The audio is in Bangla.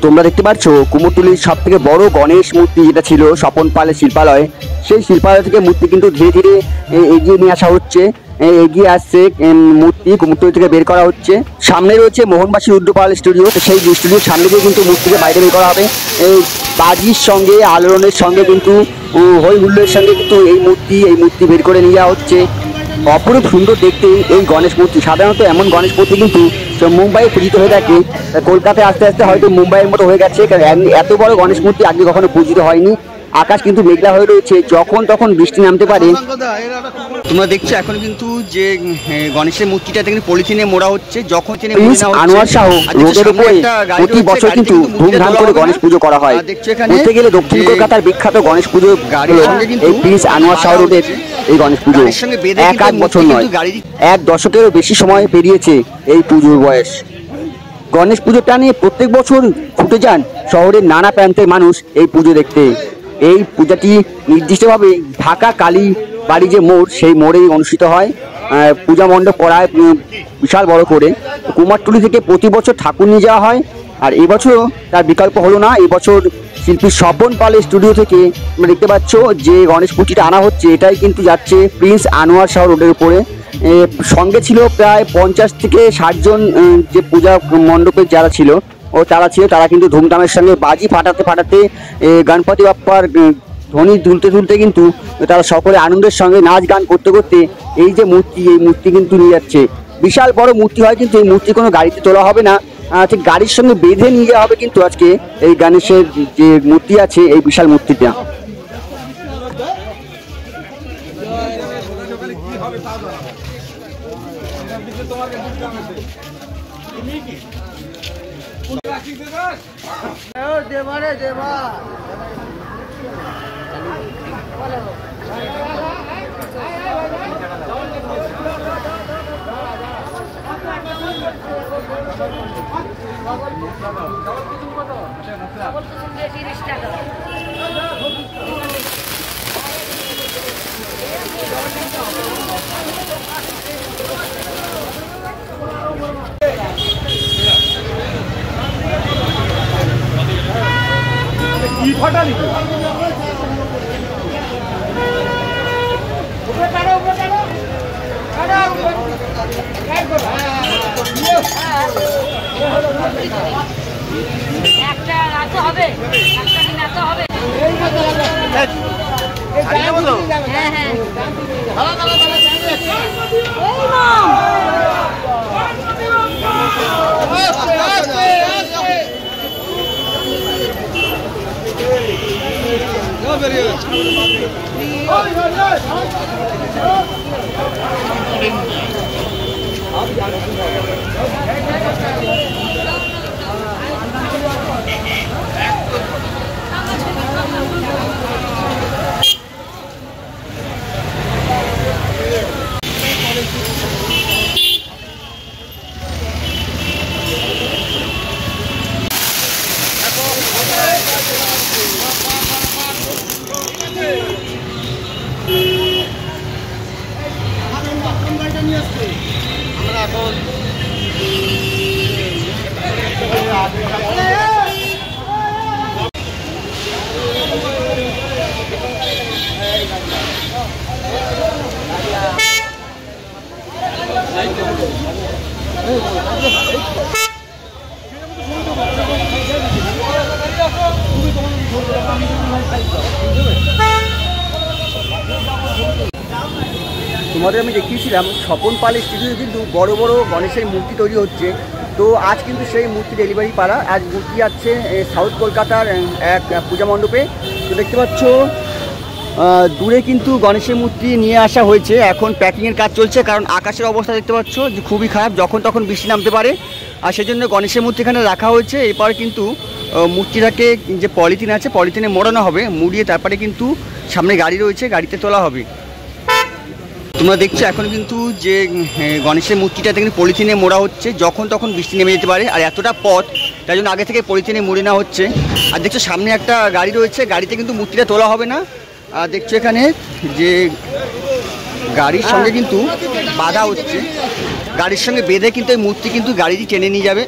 তোমরা দেখতে পাচ্ছ কুমোরটুলির সব থেকে বড় গণেশ মূর্তি যেটা ছিল স্বপন পালের শিল্পালয়, সেই শিল্পালয় থেকে মূর্তি কিন্তু ধীরে ধীরে এগিয়ে নিয়ে আসা হচ্ছে, এগিয়ে আসছে মূর্তি কুমোরটুলি থেকে বের করা হচ্ছে। সামনে রয়েছে মোহনবাসী রুদ্রপাল স্টুডিও, সেই স্টুডিওর সামনে দিয়ে কিন্তু মূর্তিকে বাইরে বের করা হবে। এই বাজির সঙ্গে আলোড়নের সঙ্গে কিন্তু হই হুল্লোড়ের সঙ্গে কিন্তু এই মূর্তি বের করে নিয়ে যাওয়া হচ্ছে। অপরূপ সুন্দর দেখতে এই গণেশ মূর্তি। সাধারণত এমন গণেশ মূর্তি কিন্তু মুম্বাইয়ে পূজিত হয়ে থাকে, কলকাতায় আস্তে আস্তে হয়তো মুম্বাইয়ের মতো হয়ে গেছে, কারণ এত বড় গণেশ মূর্তি আগে কখনো পূজিত হয়নি। আকাশ কিন্তু মেঘলা হয়ে রয়েছে, যখন তখন বৃষ্টি নামতে পারে। তোমরা দেখছো এখন কিন্তু যে গণেশের মূর্তিটা কিন্তু পলিথিনে মোড়া হচ্ছে, যখন আনোয়ার শাহ রোডের উপরে প্রতি বছর কিন্তু ধুমধাম করে গণেশ পুজো করা হয়। দেখতে গেলে দক্ষিণ কলকাতার বিখ্যাত গণেশ পুজো এই প্রিন্স আনোয়ার শাহ রোডের এই গণেশ পুজো এক বছর নয়, 1 দশকেরও বেশি সময় পেরিয়েছে এই পুজোর বয়স। গণেশ পুজোটা নিয়ে প্রত্যেক বছর ছুটে যান শহরের নানা প্রান্তের মানুষ এই পুজো দেখতে। এই পূজাটি নির্দিষ্টভাবে ঢাকা কালী বাড়ি যে মোড়, সেই মোড়েই অনুষ্ঠিত হয়। পূজা মণ্ডপ করায় বিশাল বড় করে। কুমারটুলি থেকে প্রতি বছর ঠাকুর নিয়ে যাওয়া হয়, আর এবছরও তার বিকল্প হলো না। এবছর শিল্পী স্বপন পালের স্টুডিও থেকে তোমরা দেখতে পাচ্ছ যে গণেশ মূর্তিটা আনা হচ্ছে, এটাই কিন্তু যাচ্ছে প্রিন্স আনোয়ার শাহ রোডের উপরে। সঙ্গে ছিল প্রায় 50 থেকে 60 জন যে পূজা মণ্ডপের যারা ছিল তারা কিন্তু ধুমধামের সঙ্গে বাজি ফাটাতে গণপতি বাপ্পার ধ্বনি তুলতে কিন্তু তারা সকলে আনন্দের সঙ্গে নাচ গান করতে এই যে মূর্তি কিন্তু নিয়ে যাচ্ছে। বিশাল বড় মূর্তি হয়, কিন্তু এই মূর্তি কোনো গাড়িতে তোলা হবে না, ঠিক গাড়ির সঙ্গে বেঁধে নিয়ে যাওয়া হবে কিন্তু আজকে এই গণেশের যে মূর্তি আছে, এই বিশাল মূর্তিটা। তোমাদের আমি দেখিয়েছিলাম স্বপন পালের স্টুডিওতে কিন্তু বড় বড় গণেশের মূর্তি তৈরি হচ্ছে। তো আজ কিন্তু সেই মূর্তি ডেলিভারি পালা, আজ মূর্তি যাচ্ছে সাউথ কলকাতার এক পূজা মণ্ডপে। তো দেখতে পাচ্ছ দূরে কিন্তু গণেশের মূর্তি নিয়ে আসা হয়েছে, এখন প্যাকিংয়ের কাজ চলছে, কারণ আকাশের অবস্থা দেখতে পাচ্ছ যে খুবই খারাপ, যখন তখন বৃষ্টি নামতে পারে, আর সেজন্য গণেশের মূর্তি এখানে রাখা হয়েছে। এরপর কিন্তু মূর্তিটাকে যে পলিথিন আছে, পলিথিনে মোড়ানো হবে, মুড়িয়ে তারপরে কিন্তু সামনে গাড়ি রয়েছে, গাড়িতে তোলা হবে। তোমরা দেখছো এখন কিন্তু যে গণেশের মূর্তিটা কিন্তু পলিথিনে মোড়া হচ্ছে, যখন তখন বৃষ্টি নেমে যেতে পারে, আর এতটা পথ তাই জন্য আগে থেকে পলিথিনে মুড়ে নেওয়া হচ্ছে। আর দেখছো সামনে একটা গাড়ি রয়েছে, গাড়িতে কিন্তু মূর্তিটা তোলা হবে না। আর দেখছো এখানে যে গাড়ির সঙ্গে কিন্তু বাধা হচ্ছে, গাড়ির সঙ্গে বেঁধে কিন্তু এই মূর্তি কিন্তু গাড়িটি টেনে নিয়ে যাবে।